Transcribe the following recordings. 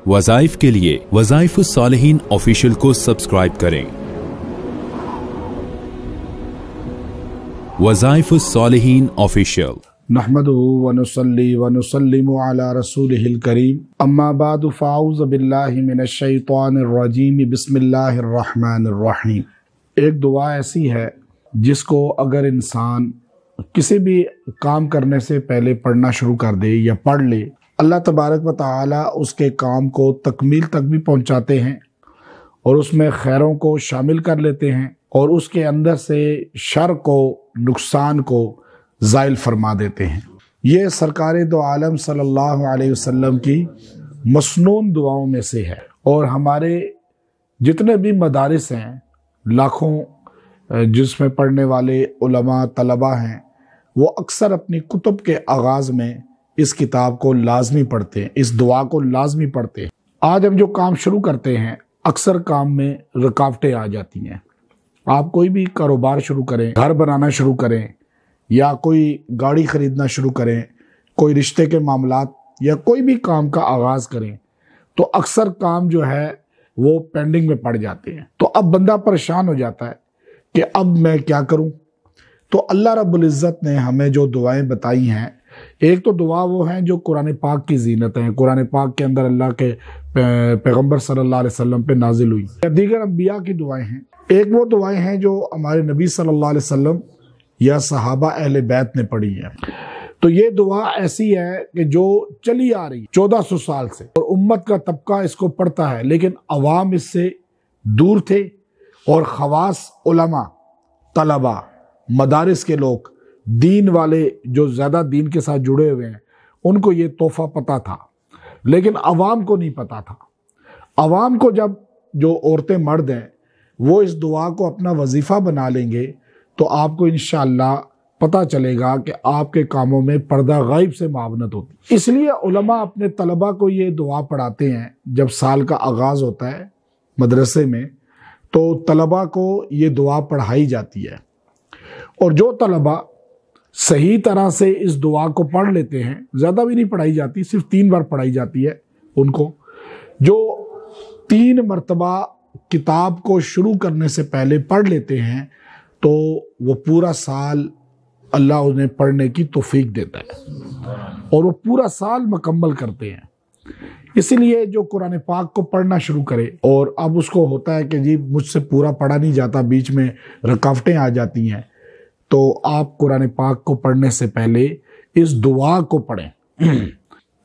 वज़ाइफ के लिए वज़ाइफुस सालिहीन ऑफिशियल को सब्सक्राइब करें। वज़ाइफुस सालिहीन ऑफिशियल। नहमदुहु व नुसल्ली व नुसल्लिमु अला रसूलिहिल करीम, अम्मा बादु फ़ाऊज़ु बिल्लाहि मिनश शैतानिर रजीम, बिस्मिल्लाहिर रहमानिर रहीम। एक दुआ ऐसी है जिसको अगर इंसान किसी भी काम करने से पहले पढ़ना शुरू कर दे या पढ़ ले, अल्लाह तबारक व तआला उसके काम को तकमील तक भी पहुंचाते हैं और उसमें खैरों को शामिल कर लेते हैं और उसके अंदर से शर को, नुकसान को ज़ाइल फरमा देते हैं। ये सरकार दो आलम सल्लल्लाहु अलैहि वसल्लम की मसनून दुआओं में से है और हमारे जितने भी मदारिस हैं, लाखों जिसमें पढ़ने वाले उलमा तलबा हैं, वो अक्सर अपनी कुतुब के आगाज़ में इस किताब को लाजमी पढ़ते हैं, इस दुआ को लाजमी पढ़ते हैं। आज हम जो काम शुरू करते हैं, अक्सर काम में रुकावटें आ जाती हैं। आप कोई भी कारोबार शुरू करें, घर बनाना शुरू करें या कोई गाड़ी ख़रीदना शुरू करें, कोई रिश्ते के मामलात या कोई भी काम का आगाज़ करें, तो अक्सर काम जो है वो पेंडिंग में पड़ जाते हैं। तो अब बंदा परेशान हो जाता है कि अब मैं क्या करूं। तो अल्लाह रब्बुल इज़्ज़त ने हमें जो दुआएं बताई हैं, एक तो दुआ वो हैं जो कुरान पाक की ज़ीनत हैं, कुरान पाक के अंदर अल्लाह के पैगम्बर सल्लल्लाहु अलैहि वसल्लम पे नाजिल हुई, या दीगर अंबिया की दुआएं हैं। एक वो दुआएं हैं जो हमारे नबी सल्लल्लाहु अलैहि वसल्लम या सहाबा अहले बैत ने पढ़ी है। तो ये दुआ ऐसी है कि जो चली आ रही 1400 साल से और उम्मत का तबका इसको पढ़ता है, लेकिन अवाम इससे दूर थे और खवास उलमा, तलबा, मदारिस के लोग, दीन वाले जो ज़्यादा दीन के साथ जुड़े हुए हैं, उनको ये तोहफ़ा पता था, लेकिन अवाम को नहीं पता था। अवाम को जब जो औरतें मर्द हैं वो इस दुआ को अपना वजीफ़ा बना लेंगे तो आपको इंशाअल्लाह पता चलेगा कि आपके कामों में पर्दा गायब से मावनत होती। इसलिए उलमा अपने तलबा को ये दुआ पढ़ाते हैं। जब साल का आगाज़ होता है मदरसे में तो तलबा को ये दुआ पढ़ाई जाती है और जो तलबा सही तरह से इस दुआ को पढ़ लेते हैं, ज़्यादा भी नहीं पढ़ाई जाती, सिर्फ 3 बार पढ़ाई जाती है उनको, जो 3 मरतबा किताब को शुरू करने से पहले पढ़ लेते हैं तो वो पूरा साल अल्लाह उन्हें पढ़ने की तौफीक देता है और वो पूरा साल मुकम्मल करते हैं। इसीलिए जो कुरान पाक को पढ़ना शुरू करे और अब उसको होता है कि जी मुझसे पूरा पढ़ा नहीं जाता, बीच में रुकावटें आ जाती हैं, तो आप कुरान पाक को पढ़ने से पहले इस दुआ को पढ़ें।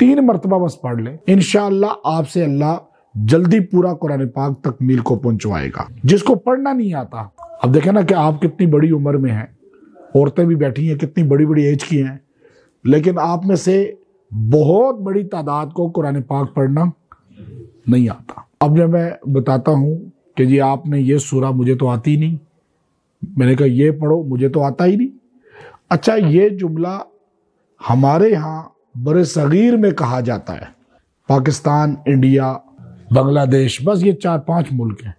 3 मरतबा बस पढ़ लें, इंशाअल्लाह आपसे अल्लाह जल्दी पूरा कुरान पाक तकमील को पहुंचवाएगा। जिसको पढ़ना नहीं आता, अब देखें ना कि आप कितनी बड़ी उम्र में हैं, औरतें भी बैठी हैं कितनी बड़ी बड़ी एज की हैं, लेकिन आप में से बहुत बड़ी तादाद को कुरान पाक पढ़ना नहीं आता। अब जब मैं बताता हूँ कि जी आपने ये सूरा, मुझे तो आती नहीं, मैंने कहा ये पढ़ो, मुझे तो आता ही नहीं। अच्छा, ये जुमला हमारे यहाँ बड़े सगीर में कहा जाता है, पाकिस्तान, इंडिया, बांग्लादेश, बस ये 4-5 मुल्क हैं,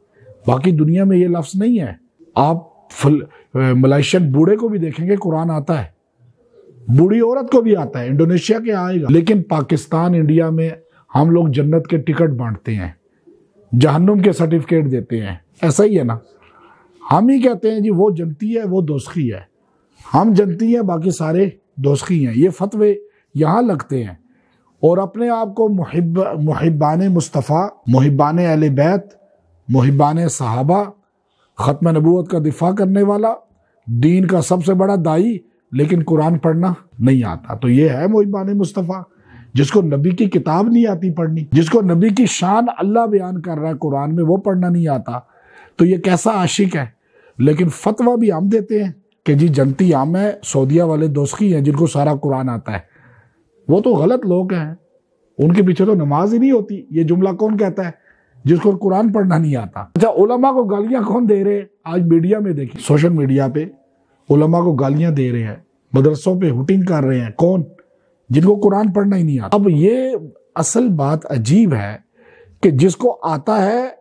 बाकी दुनिया में ये लफ्ज़ नहीं है। आप मलेशियन बूढ़े को भी देखेंगे कुरान आता है, बूढ़ी औरत को भी आता है, इंडोनेशिया के आएगा, लेकिन पाकिस्तान, इंडिया में हम लोग जन्नत के टिकट बांटते हैं, जहन्नुम के सर्टिफिकेट देते हैं। ऐसा ही है ना, हम ही कहते हैं जी वो जनती है, वो दोस्खी है, हम जनती हैं, बाकी सारे दोस्खी हैं। ये फतवे यहाँ लगते हैं और अपने आप को मुहिब्बान मुस्तफ़ा, मुहिब्बान अहले बैत, मुहिब्बान सहाबा, ख़त्म नबूवत का दिफा करने वाला, दीन का सबसे बड़ा दाई, लेकिन कुरान पढ़ना नहीं आता। तो ये है मुहिब्बान मुस्तफ़ा, जिसको नबी की किताब नहीं आती पढ़नी, जिसको नबी की शान अल्लाह बयान कर रहा है कुरान में, वो पढ़ना नहीं आता। तो ये कैसा आशिक है। लेकिन फतवा भी हम देते हैं कि जी जनती हम है, सऊदिया वाले दोस्ती हैं जिनको सारा कुरान आता है। वो तो गलत लोग हैं, उनके पीछे तो नमाज ही नहीं होती। ये जुमला कौन कहता है जिसको कुरान पढ़ना नहीं आता। अच्छा, उलमा को गालियां कौन दे रहे हैं? आज मीडिया में देखिए, सोशल मीडिया पे उलमा को गालियां दे रहे हैं, मदरसों पे हुटिंग कर रहे हैं। कौन? जिनको कुरान पढ़ना ही नहीं आता। अब ये असल बात अजीब है कि जिसको आता है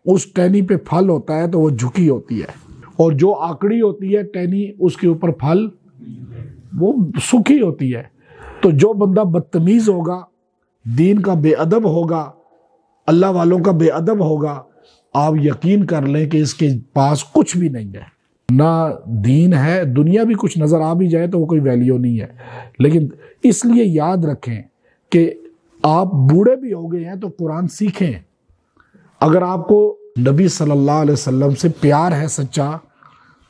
उस टहनी पे फल होता है तो वो झुकी होती है, और जो आकड़ी होती है टहनी, उसके ऊपर फल वो सूखी होती है। तो जो बंदा बदतमीज होगा, दीन का बेअदब होगा, अल्लाह वालों का बेअदब होगा, आप यकीन कर लें कि इसके पास कुछ भी नहीं है, ना दीन है, दुनिया भी कुछ नज़र आ भी जाए तो वो कोई वैल्यू नहीं है। लेकिन इसलिए याद रखें कि आप बूढ़े भी हो गए हैं तो कुरान सीखें। अगर आपको नबी सल्लल्लाहु अलैहि वसल्लम से प्यार है सच्चा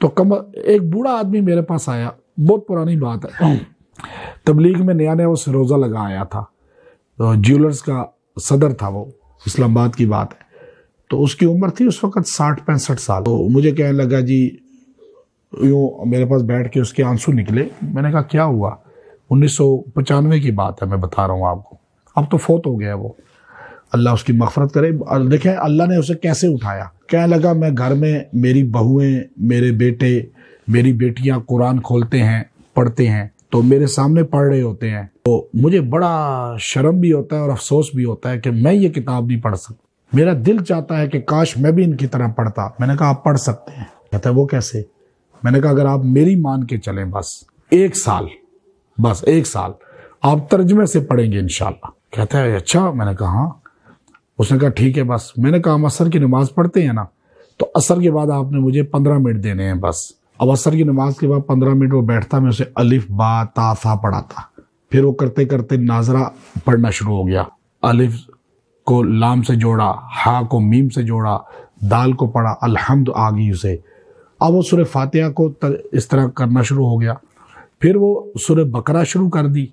तो एक बूढ़ा आदमी मेरे पास आया, बहुत पुरानी बात है, तबलीग में नया नया वो रोज़ा लगा आया था, तो ज्वेलर्स का सदर था वो, इस्लामाबाद की बात है। तो उसकी उम्र थी उस वक़्त 60-65 साल। तो मुझे कहने लगा जी, यूँ मेरे पास बैठ के उसके आंसू निकले। मैंने कहा क्या हुआ? 1995 की बात है, मैं बता रहा हूँ आपको, अब तो फौत हो गया वो, अल्लाह उसकी मग़फ़रत करे। देखें अल्लाह ने उसे कैसे उठाया। कहने लगा मैं घर में, मेरी बहुएं, मेरे बेटे, मेरी बेटियां कुरान खोलते हैं, पढ़ते हैं, तो मेरे सामने पढ़ रहे होते हैं, तो मुझे बड़ा शर्म भी होता है और अफसोस भी होता है कि मैं ये किताब नहीं पढ़ सकता। मेरा दिल चाहता है कि काश मैं भी इनकी तरह पढ़ता। मैंने कहा आप पढ़ सकते हैं। कहता है वो कैसे? मैंने कहा अगर आप मेरी मान के चलें, बस 1 साल, बस 1 साल आप तर्जमे से पढ़ेंगे इंशाल्लाह। कहता है अच्छा। मैंने कहा हाँ। उसने कहा ठीक है बस। मैंने कहा हम असर की नमाज पढ़ते हैं ना, तो असर के बाद आपने मुझे 15 मिनट देने हैं बस। अब असर की नमाज के बाद 15 मिनट वो बैठता, मैं उसे अलिफ बा ता सा पढ़ाता। फिर वो करते करते नाजरा पढ़ना शुरू हो गया, अलिफ को लाम से जोड़ा, हा को मीम से जोड़ा, दाल को पढ़ा, अल्हम्द आ गई उसे। अब वो सूरह फातिहा को इस तरह करना शुरू हो गया। फिर वो सूरह बकरा शुरू कर दी।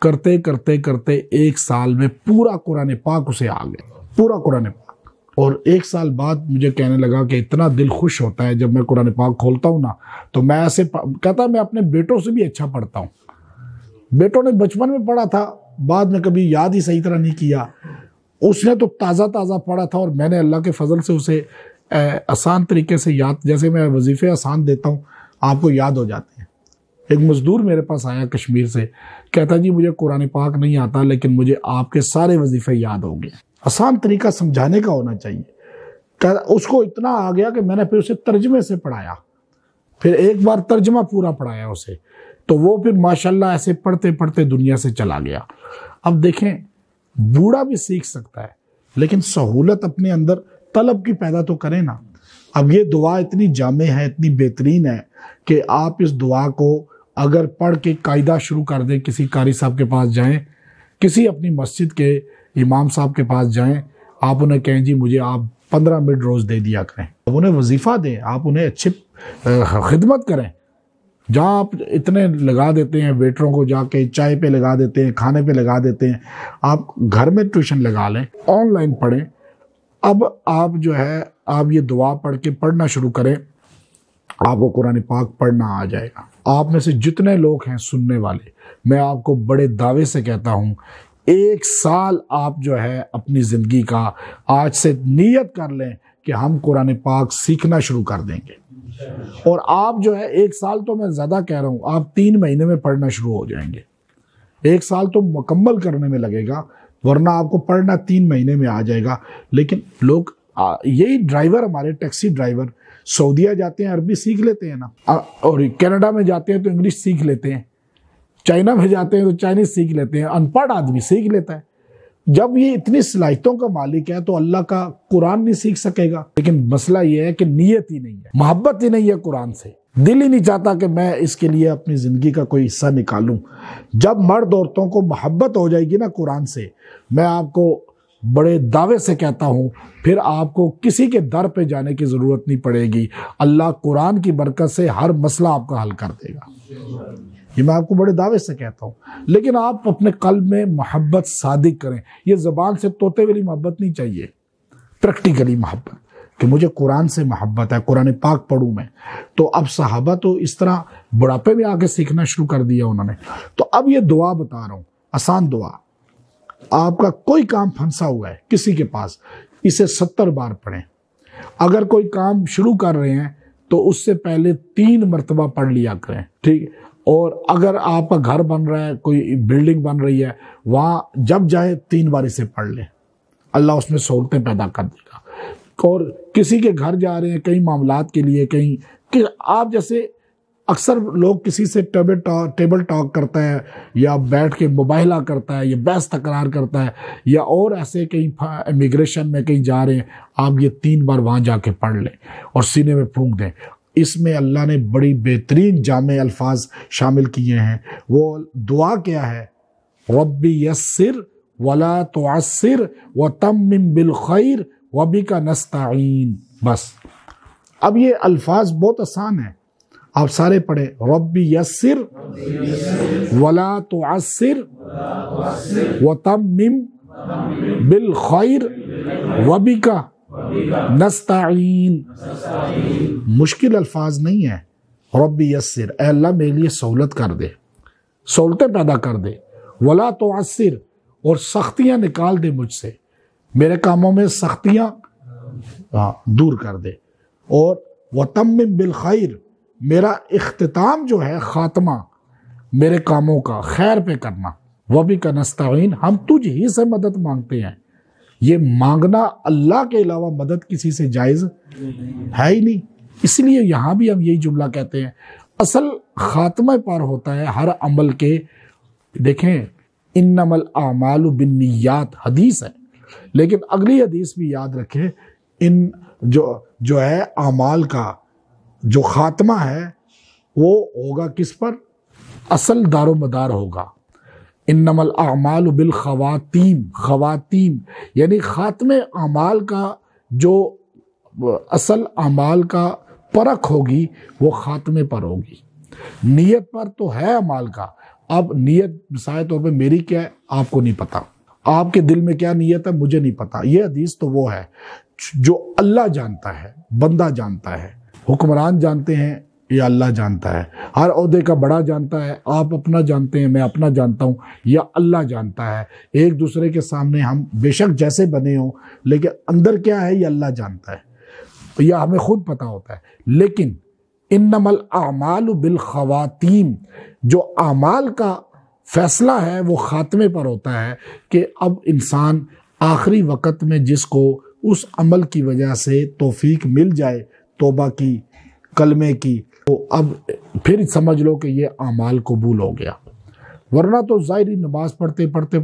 करते करते करते 1 साल में पूरा कुरान पाक उसे आ गया, पूरा कुरान पाक। और 1 साल बाद मुझे कहने लगा कि इतना दिल खुश होता है जब मैं कुरान पाक खोलता हूँ ना, तो मैं ऐसे कहता मैं अपने बेटों से भी अच्छा पढ़ता हूँ। बेटों ने बचपन में पढ़ा था, बाद में कभी याद ही सही तरह नहीं किया। उसने तो ताज़ा ताज़ा पढ़ा था और मैंने अल्लाह के फजल से उसे आसान तरीके से याद, जैसे मैं वजीफ़े आसान देता हूँ आपको याद हो जाते हैं। एक मजदूर मेरे पास आया कश्मीर से, कहता जी मुझे कुरान पाक नहीं आता लेकिन मुझे आपके सारे वजीफ़े याद हो गए। आसान तरीका समझाने का होना चाहिए। उसको इतना आ गया कि मैंने फिर उसे तर्जमे से पढ़ाया, फिर एक बार तर्जमा पूरा पढ़ाया उसे, तो वो फिर माशाल्लाह ऐसे पढ़ते पढ़ते दुनिया से चला गया। अब देखें बूढ़ा भी सीख सकता है, लेकिन सहूलत अपने अंदर तलब की पैदा तो करें ना। अब ये दुआ इतनी जामे है, इतनी बेहतरीन है कि आप इस दुआ को अगर पढ़ के कायदा शुरू कर दें, किसी कारी साहब के पास जाएं, किसी अपनी मस्जिद के इमाम साहब के पास जाएं, आप उन्हें कहें जी मुझे आप 15 मिनट रोज़ दे दिया करें, अब उन्हें वजीफ़ा दें, आप उन्हें अच्छी खिदमत करें। जहाँ आप इतने लगा देते हैं वेटरों को, जाके चाय पे लगा देते हैं, खाने पे लगा देते हैं, आप घर में ट्यूशन लगा लें, ऑनलाइन पढ़ें। अब आप जो है आप ये दुआ पढ़ के पढ़ना शुरू करें, आपको कुरान पाक पढ़ना आ जाएगा। आप में से जितने लोग हैं सुनने वाले, मैं आपको बड़े दावे से कहता हूँ 1 साल आप जो है अपनी ज़िंदगी का आज से नियत कर लें कि हम कुरान पाक सीखना शुरू कर देंगे। और आप जो है 1 साल तो मैं ज़्यादा कह रहा हूँ, आप 3 महीने में पढ़ना शुरू हो जाएंगे। 1 साल तो मुकम्मल करने में लगेगा, वरना आपको पढ़ना 3 महीने में आ जाएगा। लेकिन लोग यही ड्राइवर, हमारे टैक्सी ड्राइवर सऊदीया जाते हैं अरबी सीख लेते हैं ना, और कनाडा में जाते हैं तो इंग्लिश सीख लेते हैं, चाइना में जाते हैं तो चाइनीज सीख लेते हैं, अनपढ़ आदमी सीख लेता है। जब ये इतनी सलाहियतों का मालिक है तो अल्लाह का कुरान नहीं सीख सकेगा। लेकिन मसला ये है कि नीयत ही नहीं है, मोहब्बत ही नहीं है कुरान से, दिल ही नहीं चाहता कि मैं इसके लिए अपनी ज़िंदगी का कोई हिस्सा निकालूं। जब मर्द औरतों को मोहब्बत हो जाएगी ना कुरान से, मैं आपको बड़े दावे से कहता हूँ फिर आपको किसी के दर पे जाने की ज़रूरत नहीं पड़ेगी। अल्लाह कुरान की बरकत से हर मसला आपका हल कर देगा, ये मैं आपको बड़े दावे से कहता हूँ। लेकिन आप अपने कल्ब में मोहब्बत सादिक करें। ये ज़बान से तोते वाली मोहब्बत नहीं चाहिए, प्रैक्टिकली मोहब्बत कि मुझे कुरान से मोहब्बत है, कुरान पाक पढ़ूँ मैं। तो अब सहाबा तो इस तरह बुढ़ापे में आके सीखना शुरू कर दिया उन्होंने। तो अब ये दुआ बता रहा हूँ, आसान दुआ। आपका कोई काम फंसा हुआ है किसी के पास, इसे 70 बार पढ़ें। अगर कोई काम शुरू कर रहे हैं तो उससे पहले 3 मरतबा पढ़ लिया करें, ठीक। और अगर आपका घर बन रहा है, कोई बिल्डिंग बन रही है, वहाँ जब जाए 3 बार इसे पढ़ लें, अल्लाह उसमें सहूलतें पैदा कर देगा। और किसी के घर जा रहे हैं कई मामलात के लिए, कहीं कि आप जैसे अक्सर लोग किसी से टेबल टॉक करता है या बैठ के मुबाहला करता है या बहस तकरार करता है या और ऐसे कहीं इमिग्रेशन में कहीं जा रहे हैं, आप ये 3 बार वहाँ जाके पढ़ लें और सीने में फूंक दें। इसमें अल्लाह ने बड़ी बेहतरीन जामे अल्फाज शामिल किए हैं। वो दुआ क्या है? रब्बी यस्सिर वला तुअस्सिर व तम्मिम बिल खैर व बिका नस्तईन। बस अब ये अल्फाज बहुत आसान है, आप सारे पढ़े। रब्बी यस्सिर वला तुअस्सिर व तम्मिम बिल खैर व बिका नस्तईन। मुश्किल अल्फाज नहीं है। रब्बी यस्सिर, ऐ अल्लाह मेरे लिए सहूलत कर दे, सहूलतें पैदा कर दे। वला तुअस्सिर, और सख्तियां निकाल दे मुझसे, मेरे कामों में सख्तियां दूर कर दे। और वतम्मिम बिल खैर, मेरा इख्तिताम जो है, खात्मा मेरे कामों का खैर पे करना। वह भी का नस्तईन, हम तुझ ही से मदद मांगते हैं। ये मांगना अल्लाह के अलावा मदद किसी से जायज़ है ही नहीं। इसलिए यहाँ भी हम यही जुमला कहते हैं। असल खात्मे पर होता है हर अमल के। देखें, इन्नमल आमालु बिन्नियात हदीस है, लेकिन अगली हदीस भी याद रखें, इन जो है आमाल का जो खात्मा है वो होगा किस पर? असल दारो मदार होगा। इन्नमल आमालु बिल खवातीम, खवातीम यानी खात्मे आमाल का जो असल आमाल का परख होगी वो खात्मे पर होगी। नियत पर तो है अमाल का। अब नियत मिसाल तौर पे मेरी क्या है आपको नहीं पता, आपके दिल में क्या नियत है मुझे नहीं पता। ये हदीस तो वो है जो अल्लाह जानता है, बंदा जानता है, हुक्मरान जानते हैं या अल्लाह जानता है। हर ओहदे का बड़ा जानता है, आप अपना जानते हैं, मैं अपना जानता हूँ, या अल्लाह जानता है। एक दूसरे के सामने हम बेशक जैसे बने हों, लेकिन अंदर क्या है ये अल्लाह जानता है, या हमें खुद पता होता है। लेकिन इन्नमल आमालु बिल खवातीम, जो आमाल का फैसला है वो खात्मे पर होता है कि अब इंसान आखिरी वक़्त में जिसको उस अमल की वजह से तौफीक मिल जाए, तौबा की, कलमे की, तो अब फिर समझ लो कि ये आमाल कबूल हो गया। वरना तो ज़ाहिरी नमाज पढ़ते पढ़ते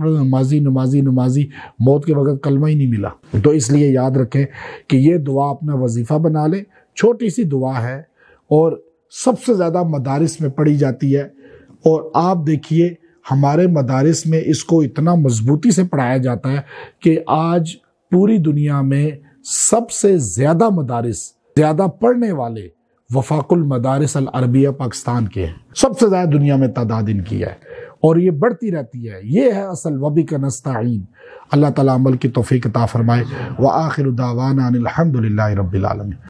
नमाजी मौत के वक़्त कलमा ही नहीं मिला। तो इसलिए याद रखें कि ये दुआ अपना वजीफ़ा बना लें। छोटी सी दुआ है और सबसे ज़्यादा मदारिस में पढ़ी जाती है। और आप देखिए हमारे मदारिस में इसको इतना मजबूती से पढ़ाया जाता है कि आज पूरी दुनिया में सबसे ज़्यादा मदारिस, ज़्यादा पढ़ने वाले वफाकुल मदारिस अल अरबिया पाकिस्तान के हैं। सबसे ज़्यादा दुनिया में तादाद इनकी है और ये बढ़ती रहती है। ये है असल वबी का नस्ताईन। अल्लाह ताला अमल की तौफीक अता फरमाए। व आखिर दावाना अनिल हम्दुलिल्लाहि रब्बिल आलमीन।